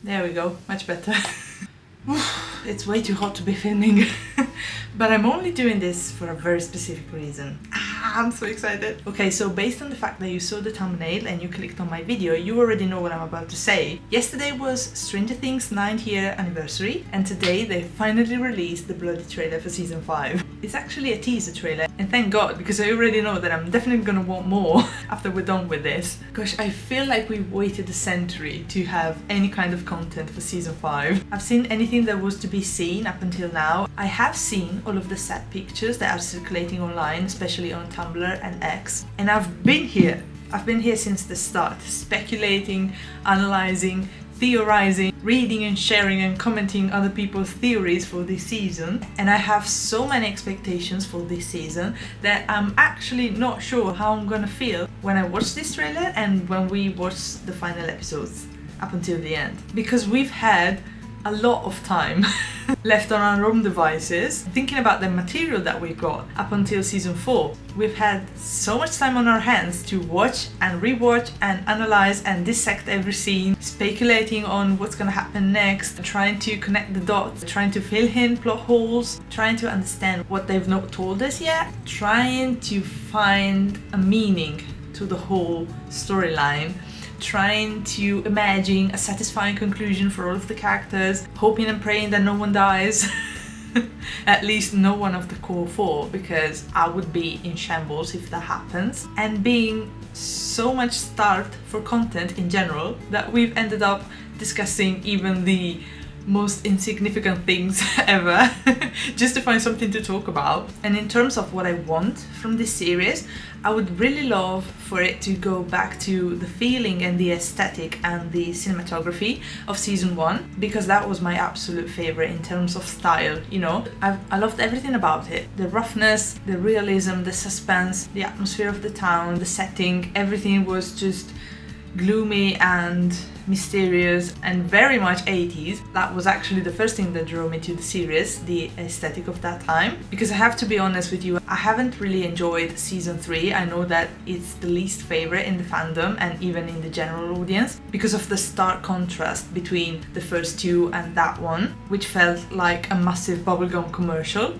There we go, much better. It's way too hot to be filming. But I'm only doing this for a very specific reason. I'm so excited. Okay, so based on the fact that you saw the thumbnail and you clicked on my video, you already know what I'm about to say. Yesterday was Stranger Things' 9th year anniversary, and today they finally released the bloody trailer for season 5. It's actually a teaser trailer, and thank God, because I already know that I'm definitely gonna want more after we're done with this. Gosh, I feel like we waited a century to have any kind of content for season 5. I've seen anything that was to be seen up until now. I have seen all of the set pictures that are circulating online, especially on Tumblr and X, and I've been here since the start, speculating, analyzing, theorizing, reading and sharing and commenting other people's theories for this season, and I have so many expectations for this season that I'm actually not sure how I'm gonna feel when I watch this trailer and when we watch the final episodes up until the end, because we've had a lot of time left on our own devices thinking about the material that we got up until season 4. We've had so much time on our hands to watch and rewatch and analyze and dissect every scene, speculating on what's gonna happen next, trying to connect the dots, trying to fill in plot holes, trying to understand what they've not told us yet, trying to find a meaning to the whole storyline, trying to imagine a satisfying conclusion for all of the characters, hoping and praying that no one dies. At least no one of the core 4, because I would be in shambles if that happens, and being so much starved for content in general that we've ended up discussing even the most insignificant things ever just to find something to talk about. And in terms of what I want from this series, I would really love for it to go back to the feeling and the aesthetic and the cinematography of season 1, because that was my absolute favorite in terms of style, you know. I loved everything about it. The roughness, the realism, the suspense, the atmosphere of the town, the setting, everything was just gloomy and mysterious and very much 80s. That was actually the first thing that drew me to the series, the aesthetic of that time. Because I have to be honest with you, I haven't really enjoyed season 3. I know that it's the least favorite in the fandom and even in the general audience, because of the stark contrast between the first 2 and that one, which felt like a massive bubblegum commercial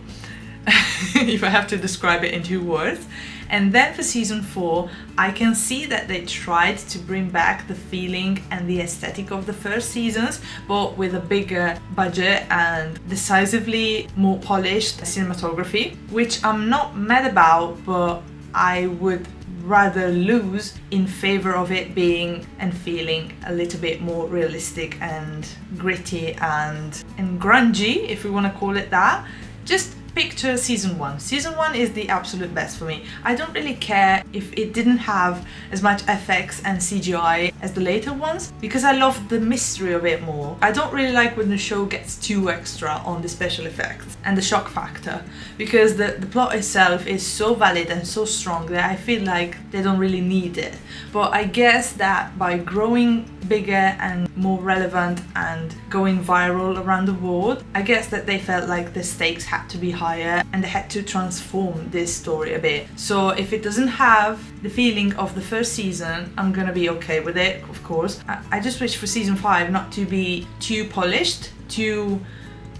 if I have to describe it in 2 words. And then for season 4, I can see that they tried to bring back the feeling and the aesthetic of the first seasons, but with a bigger budget and decisively more polished cinematography, which I'm not mad about, but I would rather lose in favor of it being and feeling a little bit more realistic and gritty and grungy, if we want to call it that. Just picture season 1. Season 1 is the absolute best for me. I don't really care if it didn't have as much FX and CGI as the later ones, because I love the mystery of it more. I don't really like when the show gets too extra on the special effects and the shock factor, because the plot itself is so valid and so strong that I feel like they don't really need it. But I guess that by growing bigger and more relevant and going viral around the world, I guess that they felt like the stakes had to be higher and they had to transform this story a bit. So if it doesn't have the feeling of the first season, I'm gonna be okay with it, of course. I just wish for season 5 not to be too polished, too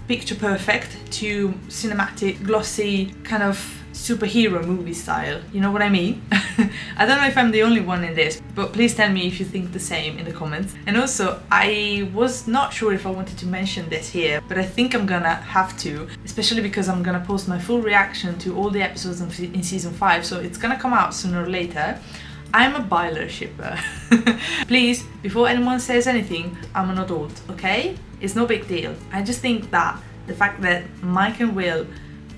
picture perfect, too cinematic, glossy, kind of superhero movie style, you know what I mean? I don't know if I'm the only one in this, but please tell me if you think the same in the comments. And also, I was not sure if I wanted to mention this here, but I think I'm gonna have to, especially because I'm gonna post my full reaction to all the episodes in season 5, so it's gonna come out sooner or later. I'm a BYLER shipper. Please, before anyone says anything, I'm an adult, okay? It's no big deal. I just think that the fact that Mike and Will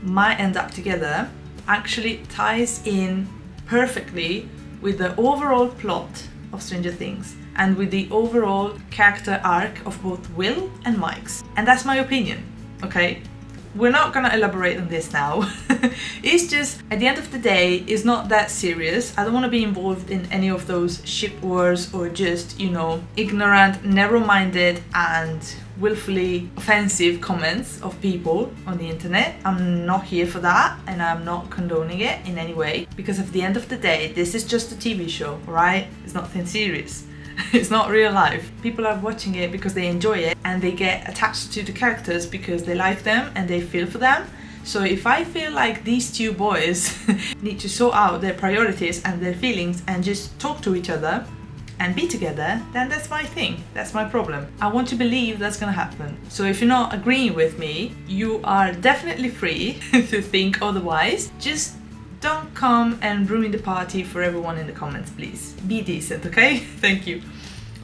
might end up together actually ties in perfectly with the overall plot of Stranger Things and with the overall character arc of both Will and Mike's. And that's my opinion, okay? We're not gonna elaborate on this now. It's just, at the end of the day, it's not that serious. I don't want to be involved in any of those ship wars or just, you know, ignorant, narrow-minded and willfully offensive comments of people on the internet. I'm not here for that, and I'm not condoning it in any way, because at the end of the day, this is just a TV show, right? It's nothing serious. It's not real life. People are watching it because they enjoy it and they get attached to the characters because they like them and they feel for them. So if I feel like these two boys need to sort out their priorities and their feelings and just talk to each other and be together, then that's my thing, that's my problem. I want to believe that's gonna happen. So if you're not agreeing with me, you are definitely free to think otherwise. Just don't come and ruin the party for everyone in the comments, please. Be decent, okay? Thank you.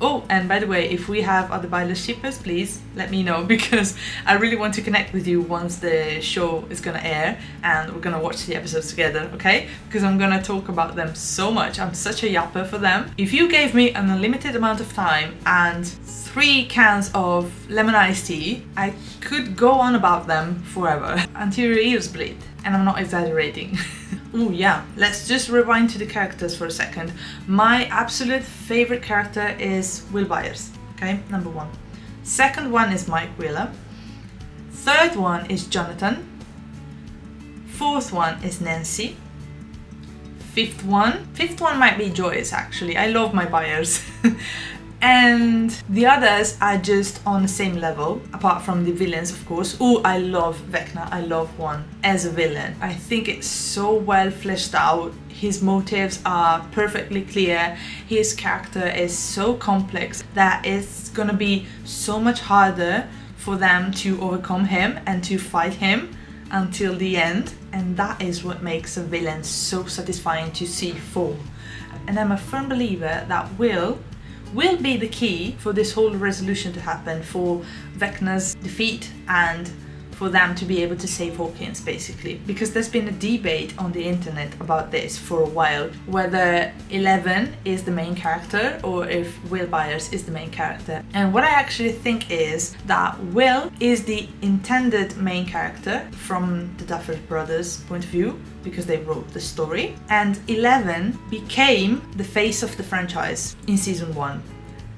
Oh, and by the way, if we have other BYLER shippers, please let me know, because I really want to connect with you once the show is gonna air and we're gonna watch the episodes together, okay? Because I'm gonna talk about them so much. I'm such a yapper for them. If you gave me an unlimited amount of time and 3 cans of lemon iced tea, I could go on about them forever until your ears bleed. And I'm not exaggerating. Oh yeah, let's just rewind to the characters for a second. My absolute favorite character is Will Byers, okay, number 1. Second one is Mike Wheeler. Third one is Jonathan. Fourth one is Nancy. Fifth one might be Joyce actually. I love my Byers. And the others are just on the same level, apart from the villains, of course. Oh, I love Vecna, I love One as a villain. I think it's so well fleshed out. His motives are perfectly clear. His character is so complex that it's gonna be so much harder for them to overcome him and to fight him until the end. And that is what makes a villain so satisfying to see fall. And I'm a firm believer that Will be the key for this whole resolution to happen, for Vecna's defeat and for them to be able to save Hawkins, basically. Because there's been a debate on the internet about this for a while, whether 11 is the main character or if Will Byers is the main character. And what I actually think is that Will is the intended main character from the Duffer Brothers' point of view, because they wrote the story, and 11 became the face of the franchise in season 1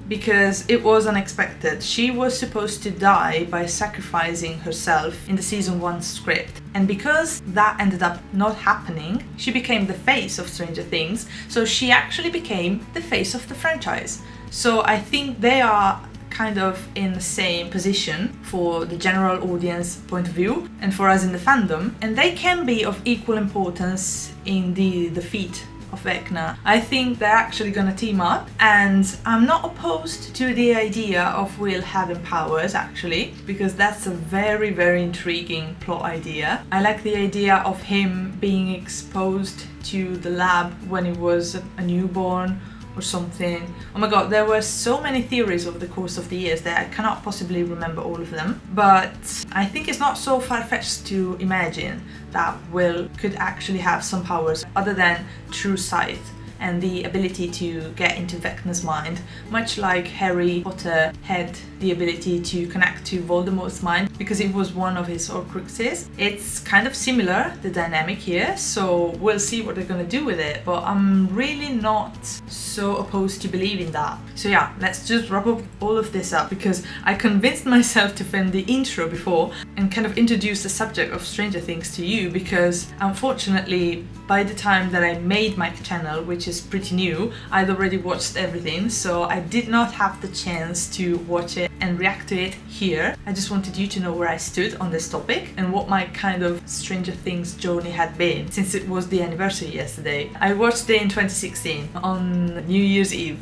because it was unexpected. She was supposed to die by sacrificing herself in the season 1 script, and because that ended up not happening, she became the face of Stranger Things, so she actually became the face of the franchise. So I think they are kind of in the same position for the general audience point of view and for us in the fandom, and they can be of equal importance in the defeat of Vecna. I think they're actually gonna team up, and I'm not opposed to the idea of Will having powers actually, because that's a very, very intriguing plot idea. I like the idea of him being exposed to the lab when he was a newborn or something. Oh my god, there were so many theories over the course of the years that I cannot possibly remember all of them, but I think it's not so far-fetched to imagine that Will could actually have some powers other than true sight and the ability to get into Vecna's mind, much like Harry Potter had the ability to connect to Voldemort's mind because it was one of his Horcruxes. It's kind of similar, the dynamic here, so we'll see what they're gonna do with it, but I'm really not so opposed to believing that. So yeah, let's just wrap up all of this up, because I convinced myself to film the intro before and kind of introduce the subject of Stranger Things to you, because unfortunately by the time that I made my channel, which is pretty new, I'd already watched everything, so I did not have the chance to watch it and react to it here. I just wanted you to know where I stood on this topic and what my kind of Stranger Things journey had been since it was the anniversary yesterday. I watched it in 2016 on New Year's Eve.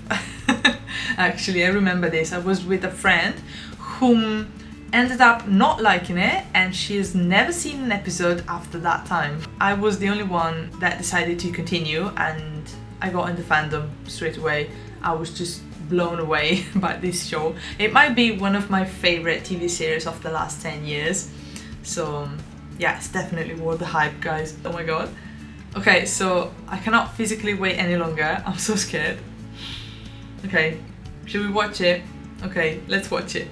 Actually, I remember this. I was with a friend whom ended up not liking it, and she has never seen an episode after that time. I was the only one that decided to continue, and I got into fandom straight away. I was just blown away by this show. It might be one of my favorite TV series of the last 10 years. So yeah, it's definitely worth the hype, guys. Oh my god. Okay, so I cannot physically wait any longer. I'm so scared. Okay, should we watch it? Okay, let's watch it.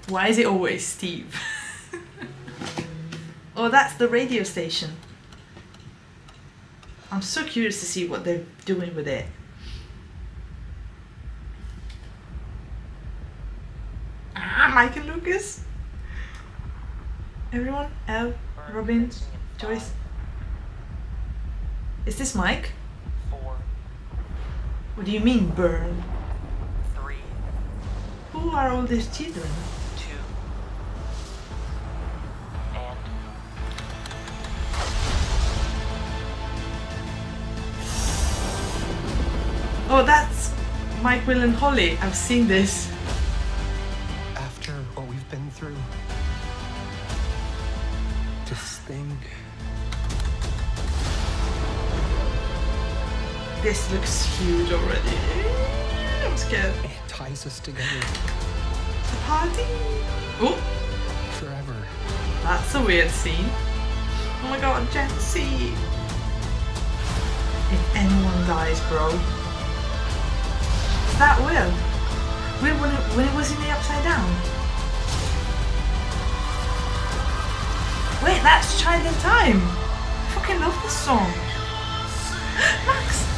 Why is it always Steve? Oh, that's the radio station. I'm so curious to see what they're doing with it. Ah, Mike and Lucas. Everyone, Elle, Robin, Joyce. Is this Mike? 4, What do you mean burn? 3, Who are all these children? 2, and Oh, that's Mike, Will and Holly. I've seen this. After what we've been through, just think. This looks huge already. I'm scared. It ties us together The party. Oh, forever. that's a weird scene. Oh my god, Jesse. If anyone dies, bro. Is that Will? Will when it was in the Upside Down? Wait, that's Child in Time. I fucking love this song. Max.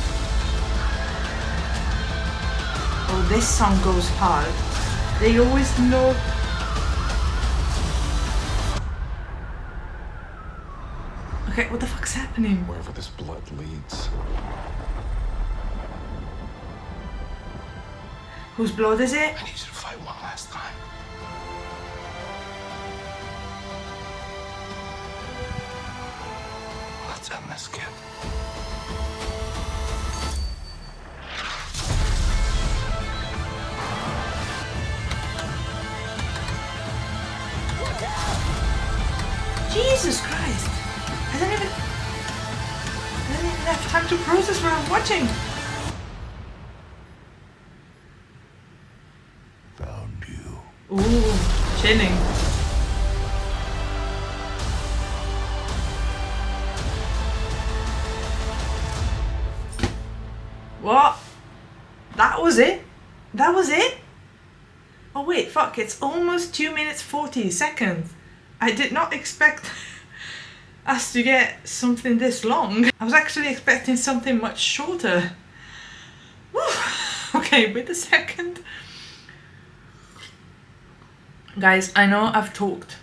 Oh, this song goes hard. They always know. Okay, what the fuck's happening? Wherever this blood leads. Whose blood is it? I need you to fight one last time. Let's end this, kid. Jesus Christ! I didn't even have time to process what I'm watching. Found you. Ooh, chilling. What? That was it? That was it? Oh wait, fuck, it's almost 2 minutes 40 seconds. I did not expect us to get something this long. I was actually expecting something much shorter. Whew. Okay, wait a second. Guys, I know I've talked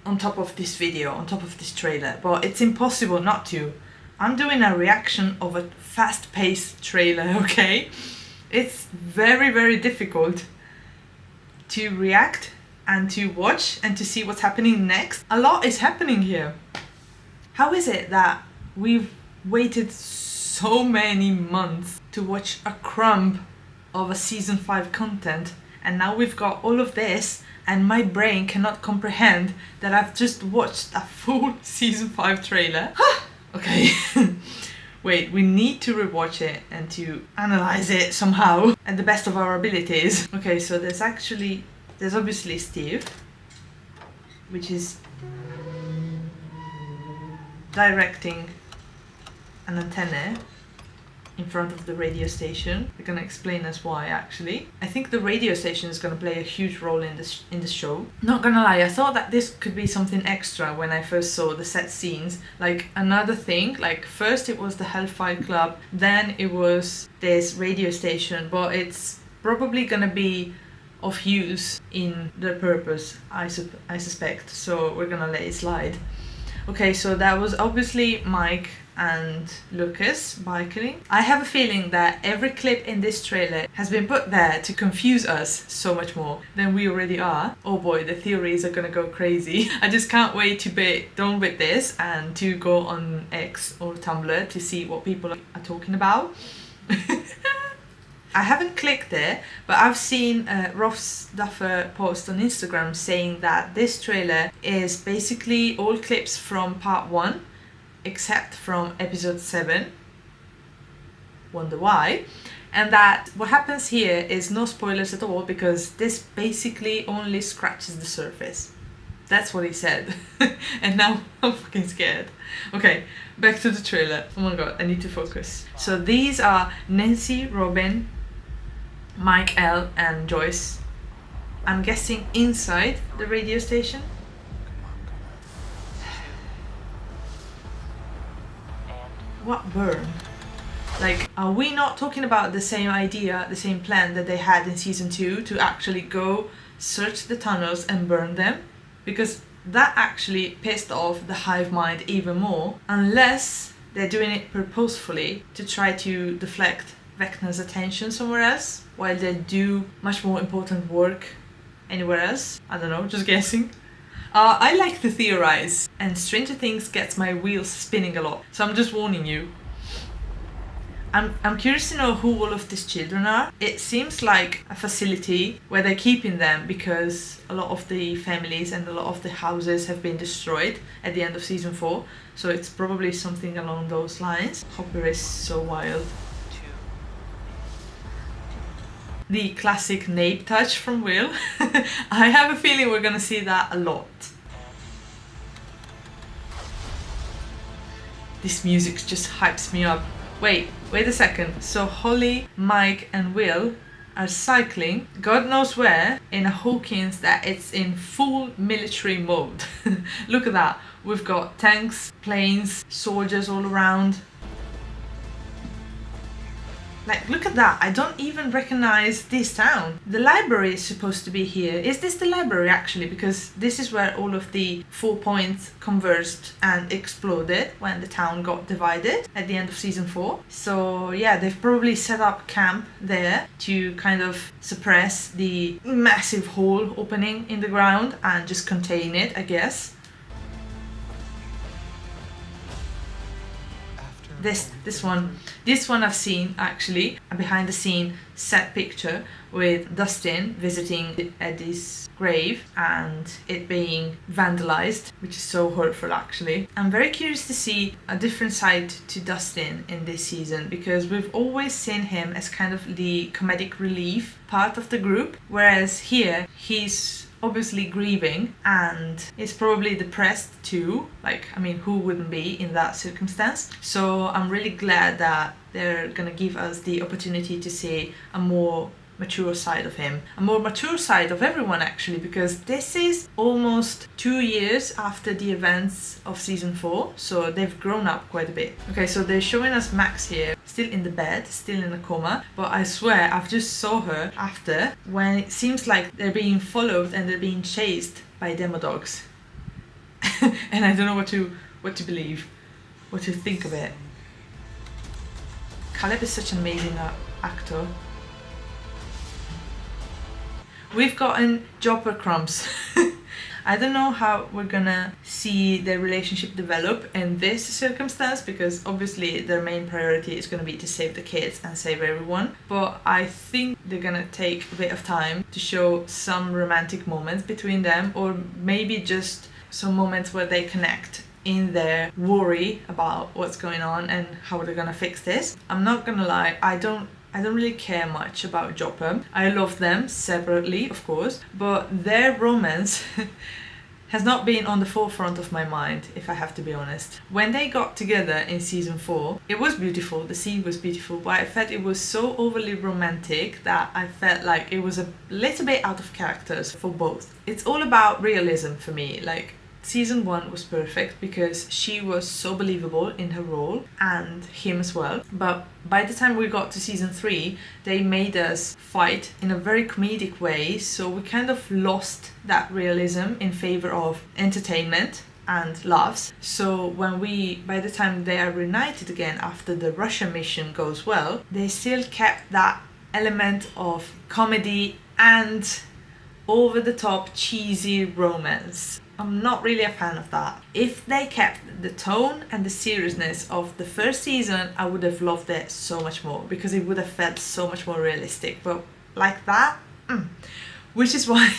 on top of this video, on top of this trailer, but it's impossible not to. I'm doing a reaction of a fast-paced trailer, okay? It's very, very difficult to react and to watch and to see what's happening next. A lot is happening here. How is it that we've waited so many months to watch a crumb of a season 5 content, and now we've got all of this and my brain cannot comprehend that I've just watched a full season 5 trailer? Okay. Wait, we need to rewatch it and to analyze it somehow at the best of our abilities. Okay, so there's obviously Steve, which is directing an antenna in front of the radio station. They're gonna explain us why, actually. I think the radio station is gonna play a huge role in the show. Not gonna lie, I thought that this could be something extra when I first saw the set scenes. Like another thing, like first it was the Hellfire Club, then it was this radio station, but it's probably gonna be of use in the purpose, I suspect, so we're gonna let it slide. Okay, so that was obviously Mike and Lucas biking. I have a feeling that every clip in this trailer has been put there to confuse us so much more than we already are. Oh boy, the theories are gonna go crazy. I just can't wait to be done with this and to go on X or Tumblr to see what people are talking about. I haven't clicked it, but I've seen Ross Duffer post on Instagram saying that this trailer is basically all clips from part 1, except from episode 7. Wonder why. And that what happens here is no spoilers at all, because this basically only scratches the surface. That's what he said. And now I'm fucking scared. Okay, back to the trailer. Oh my god, I need to focus. So these are Nancy, Robin, Mike L and Joyce. I'm guessing inside the radio station. What burn? Like, are we not talking about the same idea, the same plan that they had in season 2 to actually go search the tunnels and burn them? Because that actually pissed off the hive mind even more. Unless they're doing it purposefully to try to deflect Vecna's attention somewhere else while they do much more important work anywhere else. I don't know, just guessing. I like to theorize, and Stranger Things gets my wheels spinning a lot, so I'm just warning you. I'm curious to know who all of these children are. It seems like a facility where they're keeping them because a lot of the families and a lot of the houses have been destroyed at the end of season 4, so it's probably something along those lines. Hopper is so wild. The classic nape touch from Will. I have a feeling we're gonna see that a lot. This music just hypes me up. Wait a second. So Holly, Mike and Will are cycling, God knows where, in a Hawkins that it's in full military mode. Look at that. We've got tanks, planes, soldiers all around. Like, look at that. I don't even recognize this town. The library is supposed to be here. Is this the library actually? Because this is where all of the 4 points converged and exploded when the town got divided at the end of season 4. So yeah, they've probably set up camp there to kind of suppress the massive hole opening in the ground and just contain it, I guess. This one I've seen actually, a behind the scene set picture with Dustin visiting Eddie's grave and it being vandalized, which is so hurtful actually. I'm very curious to see a different side to Dustin in this season because we've always seen him as kind of the comedic relief part of the group, whereas here he's obviously grieving and is probably depressed too. Like, I mean, who wouldn't be in that circumstance? So I'm really glad that they're gonna give us the opportunity to see a more mature side of him, a more mature side of everyone actually, because this is almost 2 years after the events of season 4, so they've grown up quite a bit. Okay, so they're showing us Max here, still in the bed, still in a coma, but I swear I've just saw her after when it seems like they're being followed and they're being chased by demo dogs. And I don't know what to believe, what to think of it. Caleb is such an amazing actor. We've gotten Jopper crumbs. I don't know how we're gonna see their relationship develop in this circumstance because obviously their main priority is gonna be to save the kids and save everyone. But I think they're gonna take a bit of time to show some romantic moments between them, or maybe just some moments where they connect in their worry about what's going on and how they're gonna fix this. I'm not gonna lie, I don't really care much about Jopper. I love them separately, of course, but their romance has not been on the forefront of my mind, if I have to be honest. When they got together in season 4, it was beautiful, the scene was beautiful, but I felt it was so overly romantic that I felt like it was a little bit out of character for both. It's all about realism for me. Like, season 1 was perfect because she was so believable in her role and him as well. But by the time we got to season 3, they made us fight in a very comedic way, so we kind of lost that realism in favor of entertainment and laughs. So by the time they are reunited again after the Russia mission goes well, they still kept that element of comedy and over the top cheesy romance. I'm not really a fan of that. If they kept the tone and the seriousness of the first season, I would have loved it so much more because it would have felt so much more realistic. But like that, which is why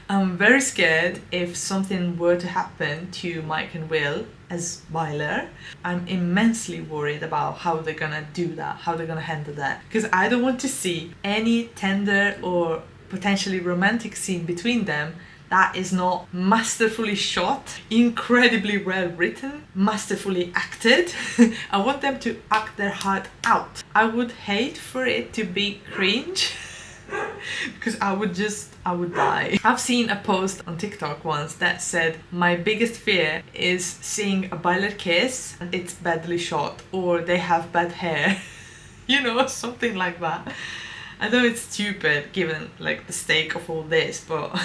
I'm very scared if something were to happen to Mike and Will as BYLER. I'm immensely worried about how they're gonna do that, how they're gonna handle that, because I don't want to see any tender or potentially romantic scene between them that is not masterfully shot, incredibly well written, masterfully acted. I want them to act their heart out. I would hate for it to be cringe because I would die. I've seen a post on TikTok once that said, my biggest fear is seeing a BYLER kiss and it's badly shot or they have bad hair. You know, something like that. I know it's stupid given like the stake of all this, but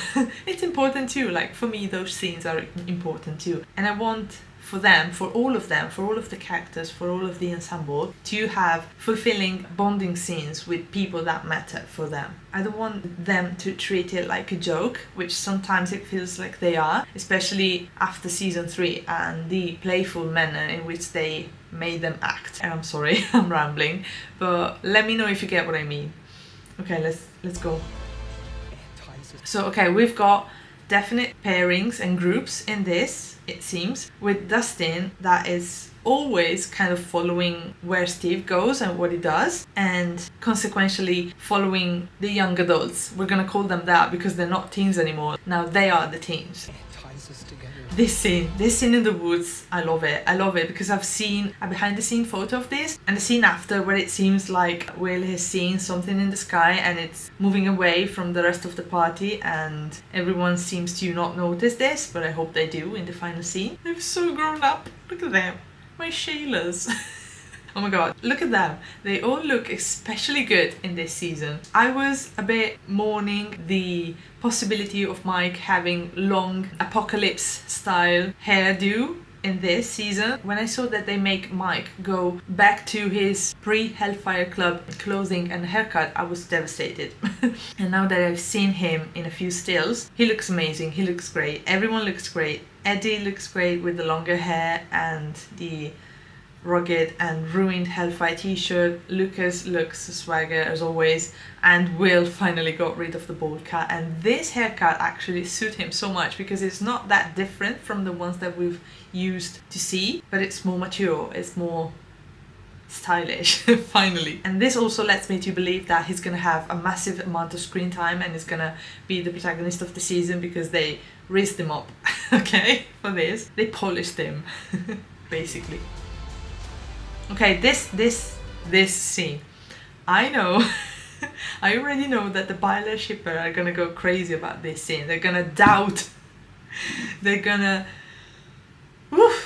it's important too. Like for me, those scenes are important too. And I want for them, for all of them, for all of the characters, for all of the ensemble, to have fulfilling bonding scenes with people that matter for them. I don't want them to treat it like a joke, which sometimes it feels like they are, especially after season 3 and the playful manner in which they made them act. And I'm sorry, I'm rambling, but let me know if you get what I mean. Okay, let's go. So okay, we've got definite pairings and groups in this, it seems, with Dustin that is always kind of following where Steve goes and what he does, and consequentially following the young adults. We're gonna call them that because they're not teens anymore. Now they are the teens. This scene in the woods, I love it. I love it because I've seen a behind the scene photo of this and the scene after where it seems like Will has seen something in the sky and it's moving away from the rest of the party, and everyone seems to not notice this, but I hope they do in the final scene. They've so grown up. Look at them. My Shaylas. Oh my god, look at them. They all look especially good in this season. I was a bit mourning the possibility of Mike having long apocalypse style hairdo in this season. When I saw that they make Mike go back to his pre-Hellfire Club clothing and haircut, I was devastated. And now that I've seen him in a few stills, he looks amazing, he looks great, everyone looks great. Eddie looks great with the longer hair and the rugged and ruined Hellfire t-shirt. Lucas looks swagger as always, and Will finally got rid of the bald cut, and this haircut actually suits him so much because it's not that different from the ones that we've used to see, but it's more mature, it's more stylish finally. And this also lets me to believe that he's gonna have a massive amount of screen time and is gonna be the protagonist of the season because they raised him up okay, for this. They polished him basically. Okay, this scene. I know, I already know that the BYLER shipper are gonna go crazy about this scene. They're gonna doubt. They're gonna,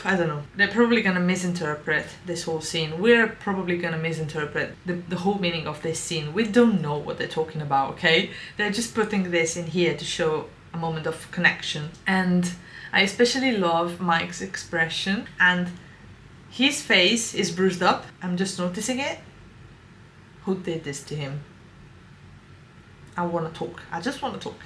I don't know. They're probably gonna misinterpret this whole scene. We're probably gonna misinterpret the whole meaning of this scene. We don't know what they're talking about, okay? They're just putting this in here to show a moment of connection. And I especially love Mike's expression, and his face is bruised up. I'm just noticing it. Who did this to him? I want to talk. I just want to talk.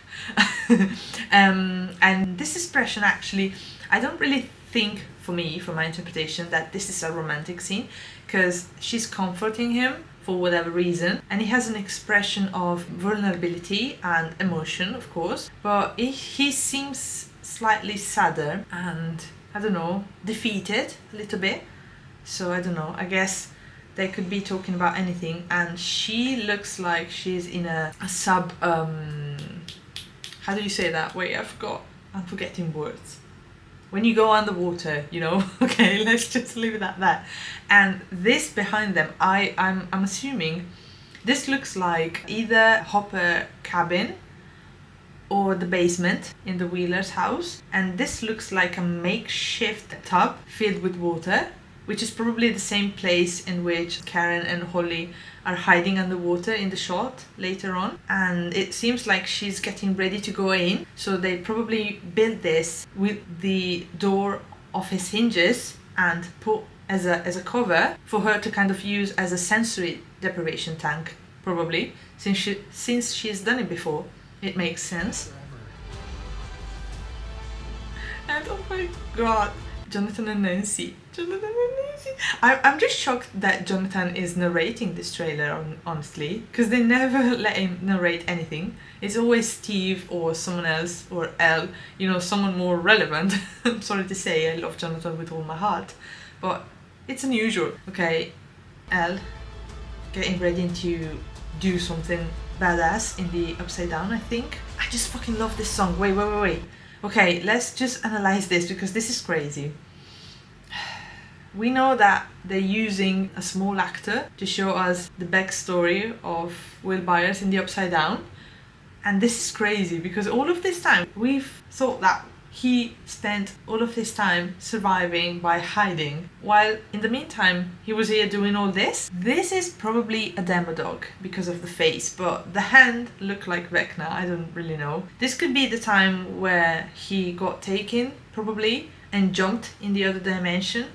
And this expression actually, I don't really think, for me, for my interpretation, that this is a romantic scene, because she's comforting him for whatever reason, and he has an expression of vulnerability and emotion, of course, but he seems slightly sadder and, I don't know, defeated a little bit. So I don't know, I guess they could be talking about anything, and she looks like she's in a sub, how do you say that? Wait, I'm forgetting words. When you go underwater, you know, okay, let's just leave it at that. And this behind them, I'm assuming this looks like either Hopper cabin or the basement in the Wheeler's house, and this looks like a makeshift tub filled with water, which is probably the same place in which Karen and Holly are hiding underwater in the shot later on. And it seems like she's getting ready to go in, so they probably built this with the door off his hinges and put as a cover for her to kind of use as a sensory deprivation tank, probably, since she's done it before. It makes sense. And oh my god, Jonathan and Nancy. I'm just shocked that Jonathan is narrating this trailer, honestly, because they never let him narrate anything. It's always Steve or someone else, or Elle, you know, someone more relevant. I'm sorry to say, I love Jonathan with all my heart, but it's unusual. Okay, Elle getting ready to do something badass in the Upside Down, I think. I just fucking love this song. Wait. Okay, let's just analyze this because this is crazy. We know that they're using a small actor to show us the backstory of Will Byers in the Upside Down. And this is crazy because all of this time we've thought that he spent all of his time surviving by hiding, while in the meantime he was here doing all this. This is probably a demo dog because of the face, but the hand looked like Vecna. I don't really know. This could be the time where he got taken, probably, and jumped in the other dimension.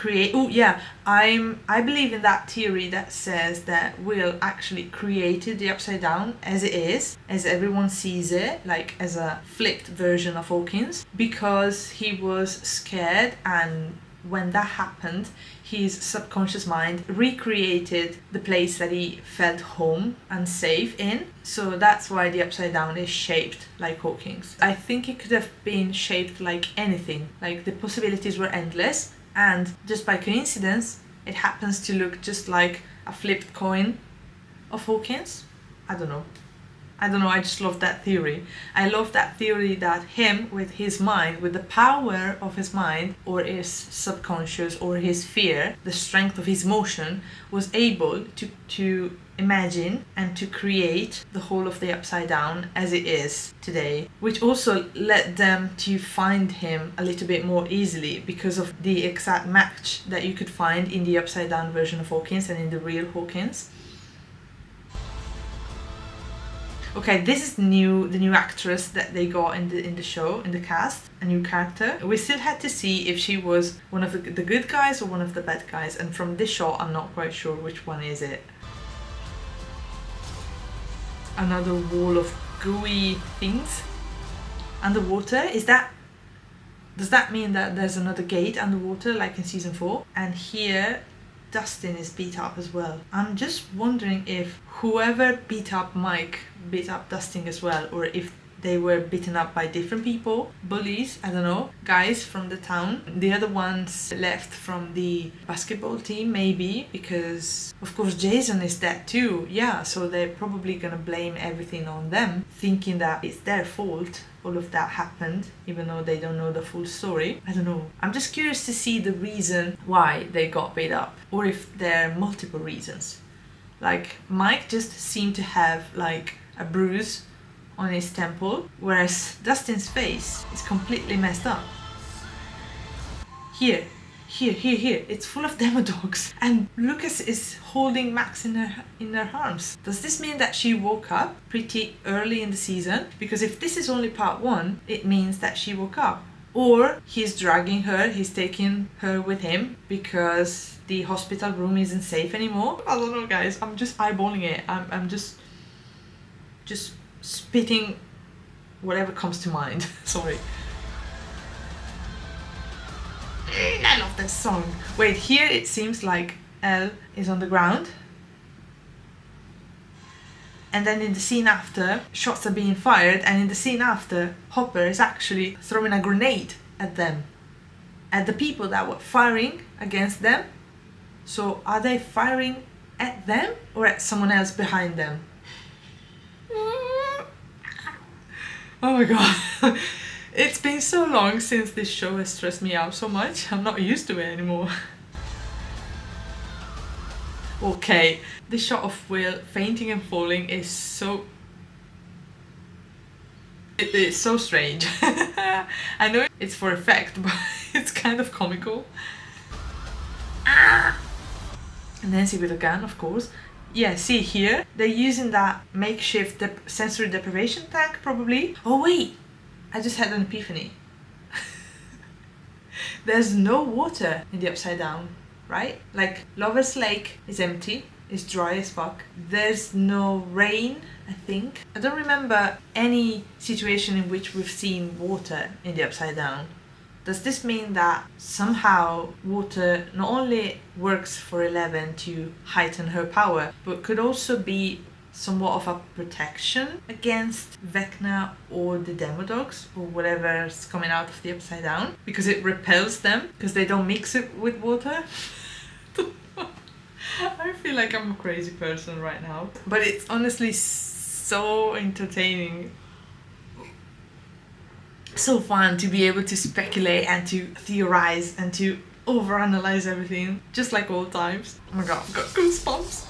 I believe in that theory that says that Will actually created the Upside Down as it is, as everyone sees it, like as a flipped version of Hawkins, because he was scared, and when that happened, his subconscious mind recreated the place that he felt home and safe in. So that's why the Upside Down is shaped like Hawkins. I think it could have been shaped like anything, like the possibilities were endless. And just by coincidence, it happens to look just like a flipped coin of Hawkins. I don't know, I just love that theory. I love that theory that him, with his mind, with the power of his mind, or his subconscious, or his fear, the strength of his emotion, was able to imagine and to create the whole of the Upside Down as it is today, which also led them to find him a little bit more easily because of the exact match that you could find in the Upside Down version of Hawkins and in the real Hawkins. Okay, this is the new actress that they got in the show, in the cast, a new character. We still had to see if she was one of the good guys or one of the bad guys, and from this shot I'm not quite sure which one is it. Another wall of gooey things underwater. Does that mean that there's another gate underwater like in season 4? And here Dustin is beat up as well. I'm just wondering if whoever beat up Mike beat up Dustin as well, or if they were beaten up by different people, bullies, I don't know, guys from the town. The other ones left from the basketball team, maybe, because of course Jason is dead too. Yeah, so they're probably gonna blame everything on them, thinking that it's their fault all of that happened, even though they don't know the full story. I don't know. I'm just curious to see the reason why they got beat up, or if there are multiple reasons. Like, Mike just seemed to have like a bruise on his temple, whereas Dustin's face is completely messed up. Here, it's full of demodogs, and Lucas is holding Max in her arms. Does this mean that she woke up pretty early in the season? Because if this is only part 1, it means that she woke up. Or he's dragging her, he's taking her with him because the hospital room isn't safe anymore. I don't know, guys, I'm just eyeballing it. I'm just spitting whatever comes to mind. Sorry. I love this song. Wait, here it seems like Elle is on the ground, and then in the scene after, shots are being fired, and in the scene after, Hopper is actually throwing a grenade at them, at the people that were firing against them. So are they firing at them or at someone else behind them? Oh my god. It's been so long since this show has stressed me out so much. I'm not used to it anymore. Okay, the shot of Will fainting and falling is so... It is so strange. I know it's for effect, but it's kind of comical. And Nancy with a gun, of course. Yeah, see here, they're using that makeshift sensory deprivation tank, probably. Oh wait, I just had an epiphany. There's no water in the Upside Down, right? Like, Lover's Lake is empty, it's dry as fuck. There's no rain, I think. I don't remember any situation in which we've seen water in the Upside Down. Does this mean that somehow water not only works for Eleven to heighten her power, but could also be somewhat of a protection against Vecna or the Demodogs or whatever's coming out of the Upside Down? Because it repels them, because they don't mix it with water? I feel like I'm a crazy person right now. But it's honestly so entertaining. So fun to be able to speculate and to theorize and to overanalyze everything, just like old times. Oh my god, I've got goosebumps.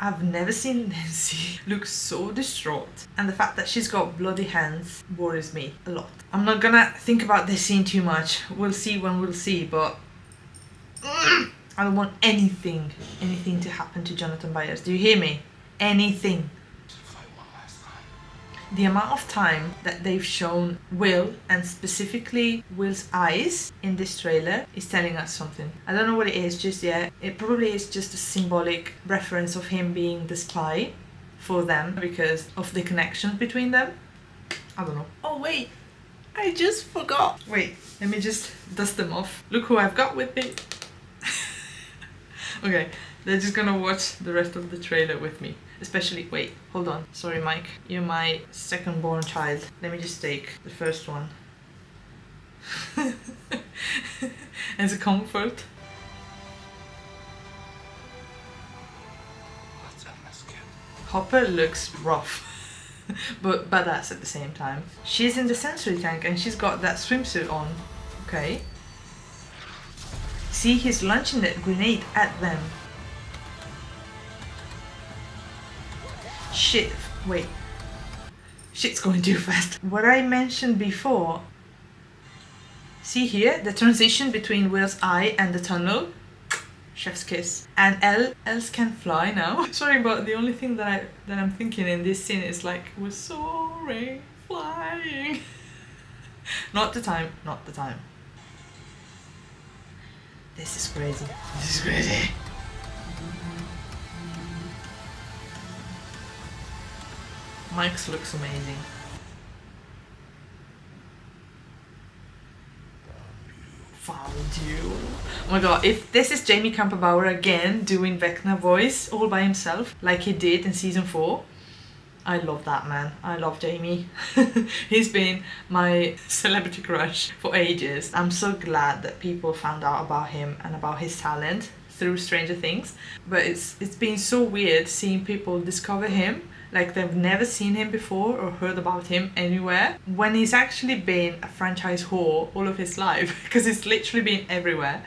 I've never seen Nancy look so distraught, and the fact that she's got bloody hands worries me a lot. I'm not gonna think about this scene too much. We'll see when we'll see, but I don't want anything to happen to Jonathan Byers. Do you hear me? Anything. Fight one last time. The amount of time that they've shown Will, and specifically Will's eyes in this trailer, is telling us something. I don't know what it is just yet. It probably is just a symbolic reference of him being the spy for them because of the connections between them. I don't know. Oh wait, I just forgot. Wait, let me just dust them off. Look who I've got with me. Okay, they're just gonna watch the rest of the trailer with me. Especially, wait, hold on. Sorry, Mike. You're my second born child. Let me just take the first one. As a comfort. Let's end this, kid. Hopper looks rough, but badass at the same time. She's in the sensory tank and she's got that swimsuit on. Okay. See, he's launching that grenade at them. Shit, wait. Shit's going too fast. What I mentioned before. See here, the transition between Will's eye and the tunnel. Chef's kiss. And Els can fly now. Sorry, but the only thing that I'm thinking in this scene is like, we're soaring, flying. Not the time. This is crazy. This is crazy. Mike's looks amazing. Found you. Oh my god, if this is Jamie Camperbauer again doing Vecna voice all by himself, like he did in season 4, I love that man. I love Jamie. He's been my celebrity crush for ages. I'm so glad that people found out about him and about his talent through Stranger Things. But it's been so weird seeing people discover him like they've never seen him before or heard about him anywhere, when he's actually been a franchise whore all of his life, because he's literally been everywhere.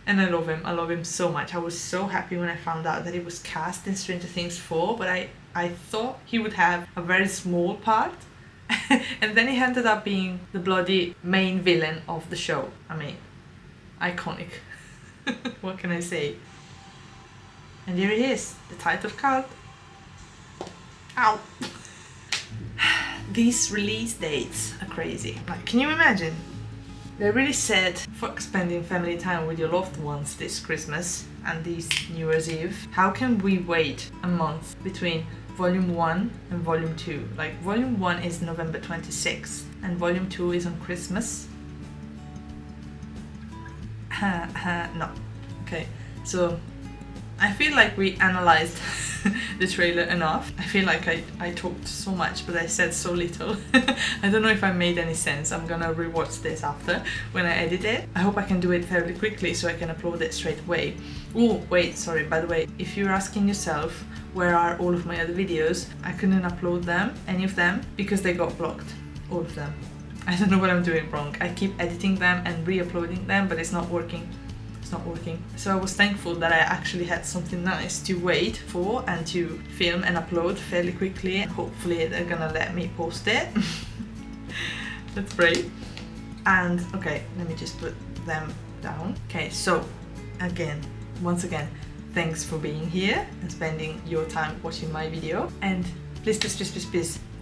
And I love him so much. I was so happy when I found out that he was cast in Stranger Things 4, but I thought he would have a very small part. And then he ended up being the bloody main villain of the show. I mean, iconic. What can I say? And here he is, the title card. Ow! These release dates are crazy. Like, can you imagine? They really said, fuck spending family time with your loved ones this Christmas and this New Year's Eve. How can we wait a month between Volume 1 and Volume 2? Like, Volume 1 is November 26th and Volume 2 is on Christmas. No. Okay, so I feel like we analyzed the trailer enough. I feel like I talked so much, but I said so little. I don't know if I made any sense. I'm gonna rewatch this after when I edit it. I hope I can do it fairly quickly so I can upload it straight away. Oh, wait, sorry, by the way, if you're asking yourself where are all of my other videos, I couldn't upload them, any of them, because they got blocked. All of them. I don't know what I'm doing wrong. I keep editing them and re-uploading them, but it's not working. It's not working. So I was thankful that I actually had something nice to wait for and to film and upload fairly quickly. Hopefully they're gonna let me post it. Let's pray. And okay, let me just put them down. Okay, so once again, thanks for being here and spending your time watching my video. And please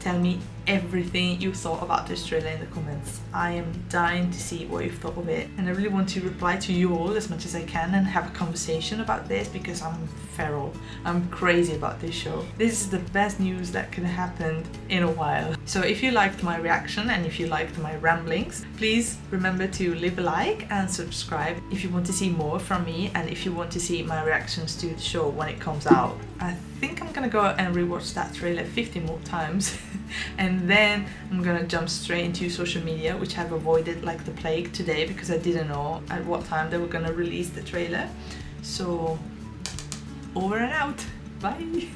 tell me everything you thought about this trailer in the comments. I am dying to see what you've thought of it, and I really want to reply to you all as much as I can and have a conversation about this, because I'm feral. I'm crazy about this show. This is the best news that could have happened in a while. So if you liked my reaction and if you liked my ramblings, please remember to leave a like and subscribe if you want to see more from me and if you want to see my reactions to the show when it comes out. I think I'm gonna go and rewatch that trailer 50 more times and then I'm gonna jump straight into social media, which I've avoided like the plague today because I didn't know at what time they were gonna release the trailer. So over and out. Bye.